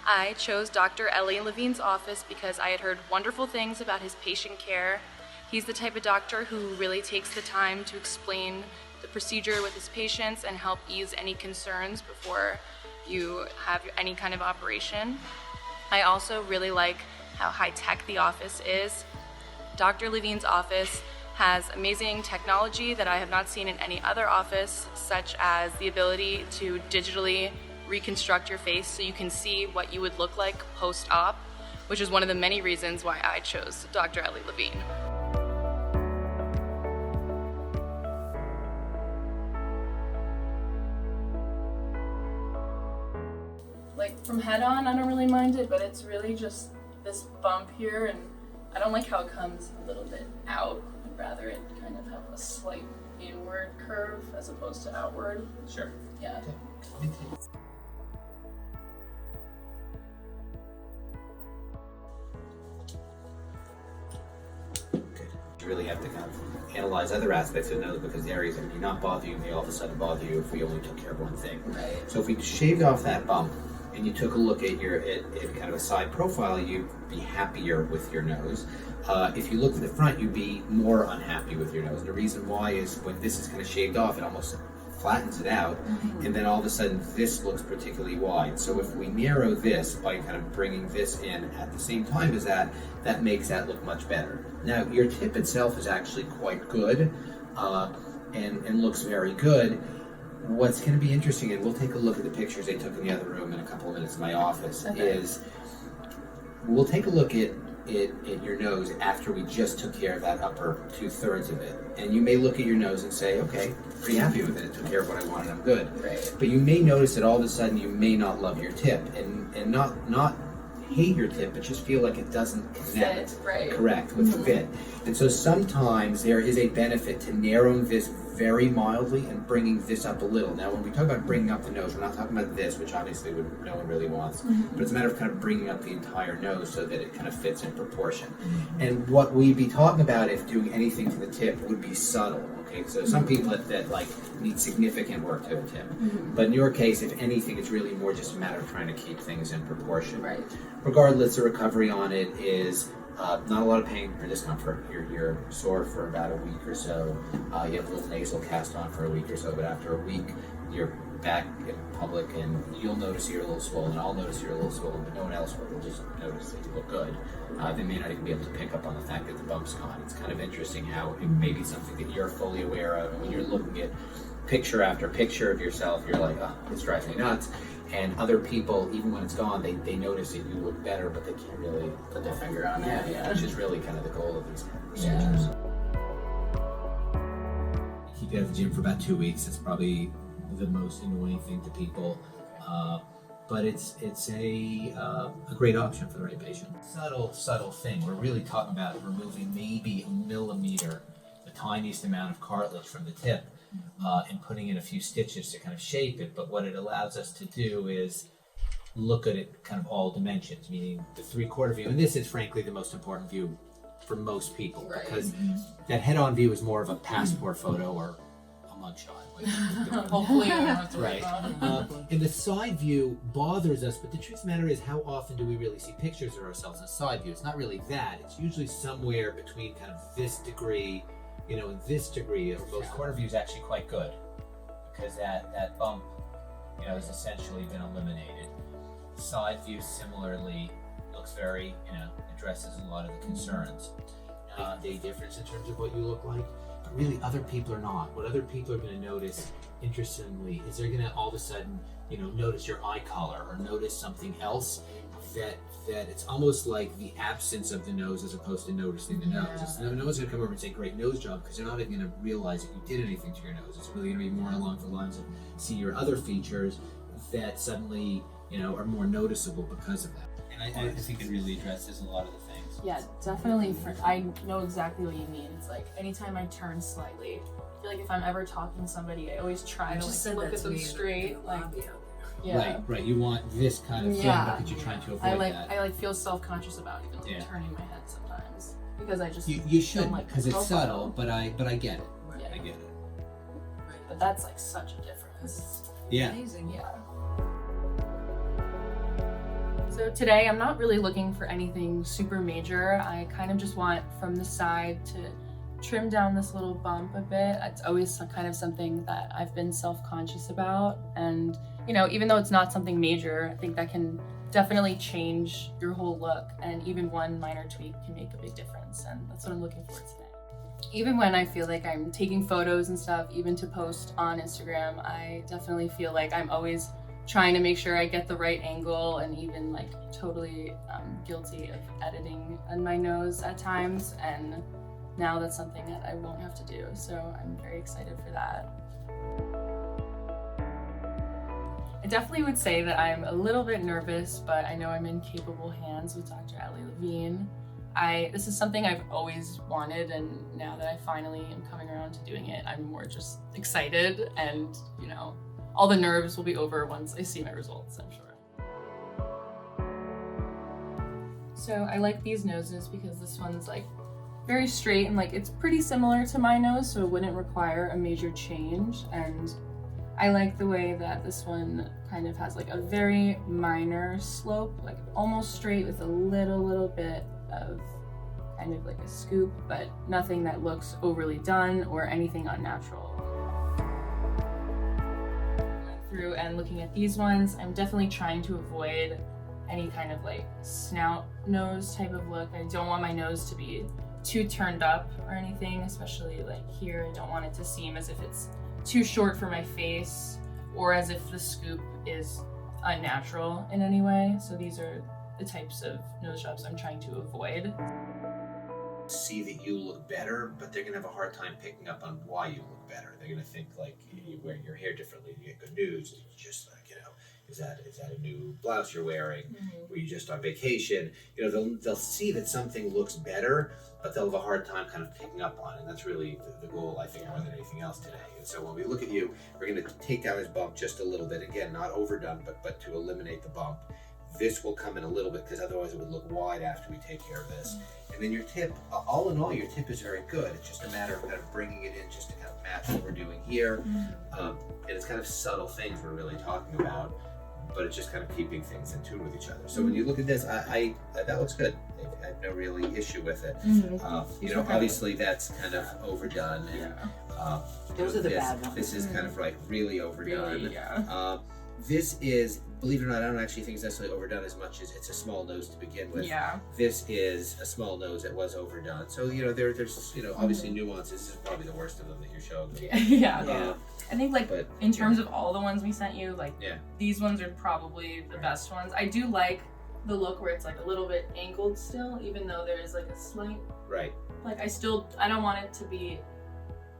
I chose Dr. Elie Levine's office because I had heard wonderful things about his patient care. He's the type of doctor who really takes the time to explain the procedure with his patients and help ease any concerns before you have any kind of operation. I also really like how high-tech the office is. Dr. Levine's office has amazing technology that I have not seen in any other office, such as the ability to digitally reconstruct your face so you can see what you would look like post-op, which is one of the many reasons why I chose Dr. Elie Levine. Like from head on, I don't really mind it, but it's really just this bump here, and I don't like how it comes a little bit out. I'd rather it kind of have a slight inward curve as opposed to outward. Sure. Yeah. Okay. You really have to kind of analyze other aspects of the nose because the areas that may not bother you may all of a sudden bother you if we only took care of one thing. Right. So if we shaved off that bump and you took a look at your at kind of a side profile, you'd be happier with your nose. If you look to the front, you'd be more unhappy with your nose. And the reason why is when this is kind of shaved off, it almost flattens it out, and then all of a sudden this looks particularly wide. So if we narrow this by kind of bringing this in at the same time as that, that makes that look much better. Now your tip itself is actually quite good and looks very good. What's going to be interesting, and we'll take a look at the pictures they took in the other room in a couple of minutes in my office, is we'll take a look at your nose after we just took care of that upper 2/3 of it. And you may look at your nose and say, okay, pretty happy with it. It took care of what I wanted, I'm good. Right. But you may notice that all of a sudden you may not love your tip and not hate your tip, but just feel like it doesn't connect. Fit, right. Correct, with the fit. And so sometimes there is a benefit to narrowing this very mildly and bringing this up a little. Now, when we talk about bringing up the nose, we're not talking about this, which obviously no one really wants, but it's a matter of kind of bringing up the entire nose so that it kind of fits in proportion. And what we'd be talking about if doing anything to the tip would be subtle. Okay, so some people that like need significant work to the tip, but in your case, if anything, it's really more just a matter of trying to keep things in proportion. Right. Regardless, the recovery on it is not a lot of pain or discomfort. You're sore for about a week or so. You have a little nasal cast on for a week or so, but after a week, you're back in public and you'll notice you're a little swollen. I'll notice you're a little swollen, but no one else will. They'll just notice that you look good. They may not even be able to pick up on the fact that the bump's gone. It's kind of interesting how it may be something that you're fully aware of. And when you're looking at picture after picture of yourself, you're like, oh, this drives me nuts. And other people, even when it's gone, they notice that you look better, but they can't really put their finger on it. Yeah, which is really kind of the goal of these kind of procedures. Keep you at the gym for about 2 weeks. It's probably the most annoying thing to people, but it's a great option for the right patient. Subtle thing. We're really talking about removing maybe a millimeter, the tiniest amount of cartilage from the tip. And putting in a few stitches to kind of shape it, but what it allows us to do is look at it kind of all dimensions, meaning the 3/4 view, and this is frankly the most important view for most people, right. Because that head-on view is more of a passport photo or a mugshot. Hopefully you don't have to worry Right. about it. And the side view bothers us, but the truth of the matter is how often do we really see pictures of ourselves in a side view? It's not really that. It's usually somewhere between kind of this degree, this degree. Most corner view is actually quite good because that bump, has essentially been eliminated. Side view similarly looks very, addresses a lot of the concerns. Night and day difference in terms of what you look like, but really other people are not. What other people are going to notice, interestingly, is they're going to all of a sudden, notice your eye color or notice something else that it's almost like the absence of the nose as opposed to noticing the nose. No one's going to come over and say, great nose job, because they're not even going to realize that you did anything to your nose. It's really going to be more along the lines of see your other features that suddenly, are more noticeable because of that. And I think it really addresses a lot of the things. Yeah, definitely. I know exactly what you mean. It's like anytime I turn slightly, I feel like if I'm ever talking to somebody, I always try to look at them straight. Yeah. Right. You want this kind of thing, but you're trying to avoid that. I feel self-conscious about even turning my head sometimes because I just you should because it's subtle, but I get it. Yeah. I get it. But that's like such a difference. Yeah. Amazing. Yeah. So today I'm not really looking for anything super major. I kind of just want from the side to trim down this little bump a bit. It's always kind of something that I've been self-conscious about. And, you know, even though it's not something major, I think that can definitely change your whole look. And even one minor tweak can make a big difference. And that's what I'm looking for today. Even when I feel like I'm taking photos and stuff, even to post on Instagram, I definitely feel like I'm always trying to make sure I get the right angle, and even like totally guilty of editing on my nose at times. And now that's something that I won't have to do. So I'm very excited for that. I definitely would say that I'm a little bit nervous, but I know I'm in capable hands with Dr. Elie Levine. This is something I've always wanted, and now that I finally am coming around to doing it, I'm more just excited, and you know, all the nerves will be over once I see my results, I'm sure. So I like these noses because this one's like very straight, and like it's pretty similar to my nose, so it wouldn't require a major change. And I like the way that this one kind of has like a very minor slope, like almost straight with a little bit of kind of like a scoop, but nothing that looks overly done or anything unnatural. Going through and looking at these ones, I'm definitely trying to avoid any kind of like snout nose type of look. I don't want my nose to be too turned up or anything, especially like here. I don't want it to seem as if it's too short for my face or as if the scoop is unnatural in any way. So these are the types of nose jobs I'm trying to avoid. See that you look better, but they're gonna have a hard time picking up on why you look better. They're gonna think like you wear your hair differently, you get good news, just like, you know, is that a new blouse you're wearing? Were you just on vacation? You know, they'll see that something looks better, but they'll have a hard time kind of picking up on it. And that's really the goal, I think, more than anything else today. And so when we look at you, we're gonna take down this bump just a little bit. Again, not overdone, but to eliminate the bump. This will come in a little bit because otherwise it would look wide after we take care of this. And then your tip, all in all, your tip is very good. It's just a matter of kind of bringing it in just to kind of match what we're doing here. And it's kind of subtle things we're really talking about, but it's just kind of keeping things in tune with each other. So when you look at this, I that looks good. I have no really issue with it. You know, obviously that's kind of overdone. And, those are the bad ones. This is kind of like really overdone. Really, yeah. This is, believe it or not, I don't actually think it's necessarily overdone as much as it's a small nose to begin with. Yeah. This is a small nose that was overdone. So, you know, there's, you know, obviously nuances. This is probably the worst of them that you're showing me. Yeah. I think like but, in terms of all the ones we sent you, like Yeah. these ones are probably the best ones. I do like the look where it's like a little bit angled still, even though there is like a slight, Right. like I don't want it to be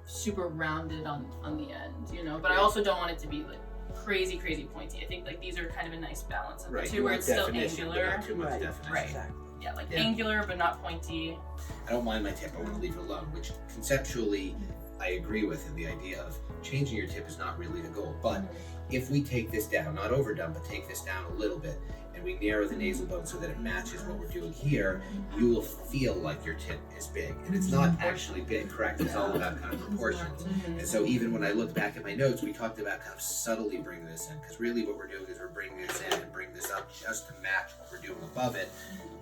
super rounded on the end, you know, but I also don't want it to be like crazy pointy. I think like these are kind of a nice balance of the two, where it's still angular. Not too much definition. Right. Yeah, like angular but not pointy. I don't mind my tip, I want to leave it alone, which conceptually I agree with, in the idea of changing your tip is not really the goal. But if we take this down, not overdone, but take this down a little bit, and we narrow the nasal bone so that it matches what we're doing here, you will feel like your tip is big. And it's not actually big, correct? It's all about kind of proportions. And so even when I look back at my notes, we talked about kind of subtly bringing this in, because really what we're doing is we're bringing this in and bring this up just to match what we're doing above it,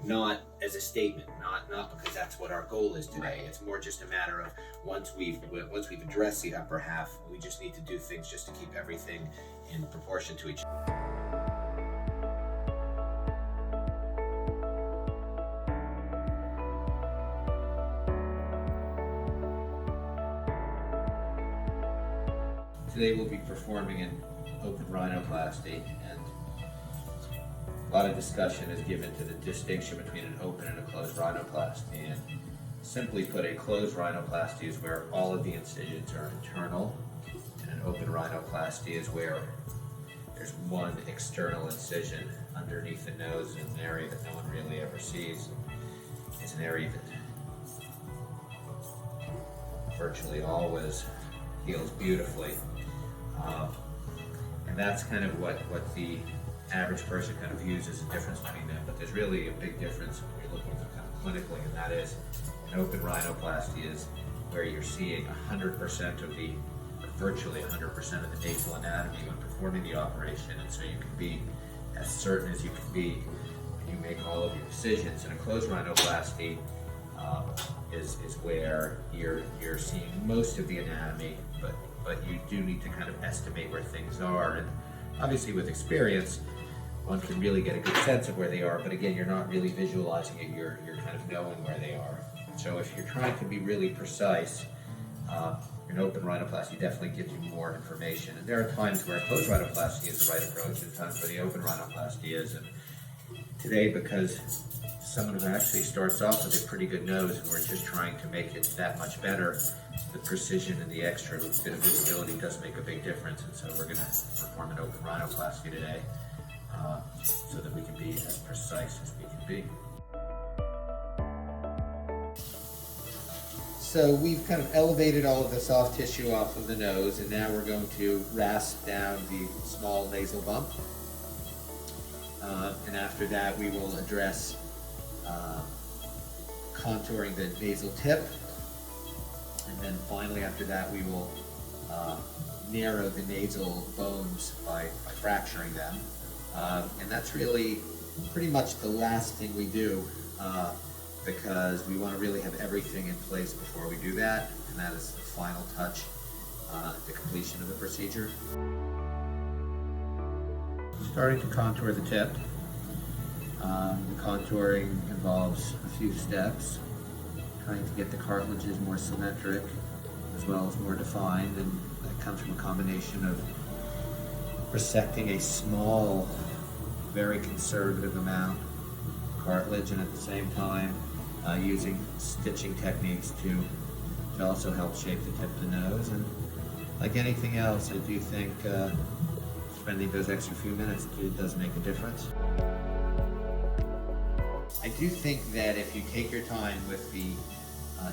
not as a statement, not because that's what our goal is today. It's more just a matter of once we've addressed the upper half, we just need to do things just to keep everything in proportion to each other. Today we'll be performing an open rhinoplasty, and a lot of discussion is given to the distinction between an open and a closed rhinoplasty. And simply put, a closed rhinoplasty is where all of the incisions are internal, and an open rhinoplasty is where there's one external incision underneath the nose in an area that no one really ever sees. It's an area that virtually always heals beautifully. And that's kind of what the average person kind of views as a difference between them. But there's really a big difference when you're looking at them kind of clinically, and that is an open rhinoplasty is where you're seeing 100% of the, or virtually 100% of the nasal anatomy when performing the operation. And so you can be as certain as you can be you make all of your decisions. And a closed rhinoplasty is where you're seeing most of the anatomy, but you do need to kind of estimate where things are. And obviously with experience, one can really get a good sense of where they are, but again, you're not really visualizing it, you're kind of knowing where they are. So if you're trying to be really precise, an open rhinoplasty definitely gives you more information. And there are times where a closed rhinoplasty is the right approach and times where the open rhinoplasty is. And today, because someone who actually starts off with a pretty good nose and we're just trying to make it that much better, the precision and the extra bit of visibility does make a big difference. And so we're going to perform an open rhinoplasty today so that we can be as precise as we can be. So we've kind of elevated all of the soft tissue off of the nose, and now we're going to rasp down the small nasal bump. And after that, we will address contouring the nasal tip. And then finally, after that, we will narrow the nasal bones by fracturing them. And that's really pretty much the last thing we do. Because we want to really have everything in place before we do that, and that is the final touch, the completion of the procedure. Starting to contour the tip. The contouring involves a few steps, trying to get the cartilages more symmetric as well as more defined, and that comes from a combination of resecting a small, very conservative amount of cartilage, and at the same time using stitching techniques to also help shape the tip of the nose. And like anything else, I do think spending those extra few minutes does make a difference. I do think that if you take your time with the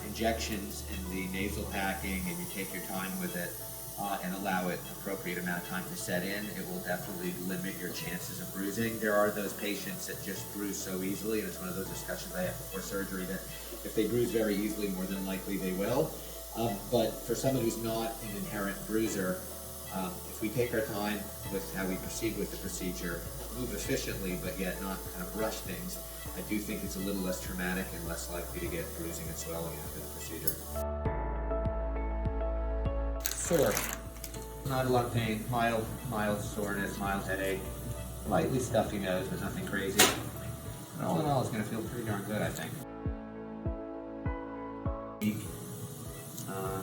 injections and the nasal packing, and you take your time with it and allow it an appropriate amount of time to set in, it will definitely limit your chances of bruising. There are those patients that just bruise so easily, and it's one of those discussions I have before surgery, that if they bruise very easily, more than likely they will. But for someone who's not an inherent bruiser, if we take our time with how we proceed with the procedure, move efficiently but yet not kind of rush things, I do think it's a little less traumatic and less likely to get bruising and swelling after the procedure. Sore. Not a lot of pain, mild soreness, mild headache, lightly stuffy nose, but nothing crazy. And all in all, it's going to feel pretty darn good, I think.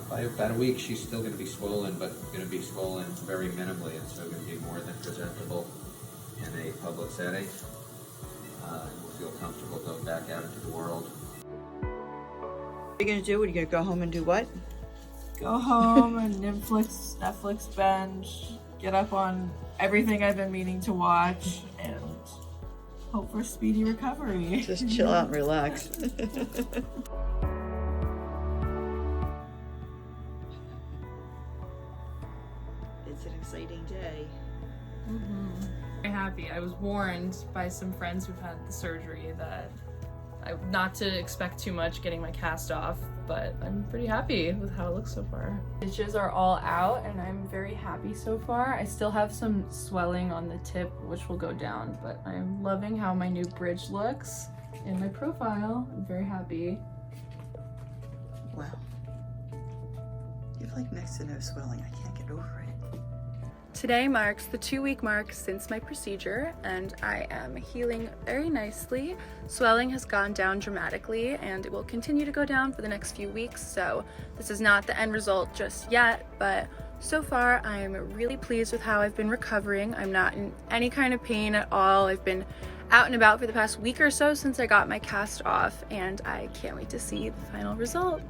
By about a week, she's still going to be swollen, but going to be swollen very minimally, and so going to be more than presentable in a public setting. And we'll feel comfortable going back out into the world. What are you going to do? Are you going to go home and do what? Go home and Netflix binge, get up on everything I've been meaning to watch, and hope for speedy recovery. Just chill out and relax. It's an exciting day. Very happy. I was warned by some friends who've had the surgery that not to expect too much getting my cast off, but I'm pretty happy with how it looks so far. Stitches are all out and I'm very happy so far. I still have some swelling on the tip which will go down, but I'm loving how my new bridge looks in my profile. I'm very happy. Wow. You have like next to no swelling. I can't get over it. Today marks the 2-week mark since my procedure and I am healing very nicely. Swelling has gone down dramatically and it will continue to go down for the next few weeks, so this is not the end result just yet, but so far I'm really pleased with how I've been recovering. I'm not in any kind of pain at all. I've been out and about for the past week or so since I got my cast off, and I can't wait to see the final result.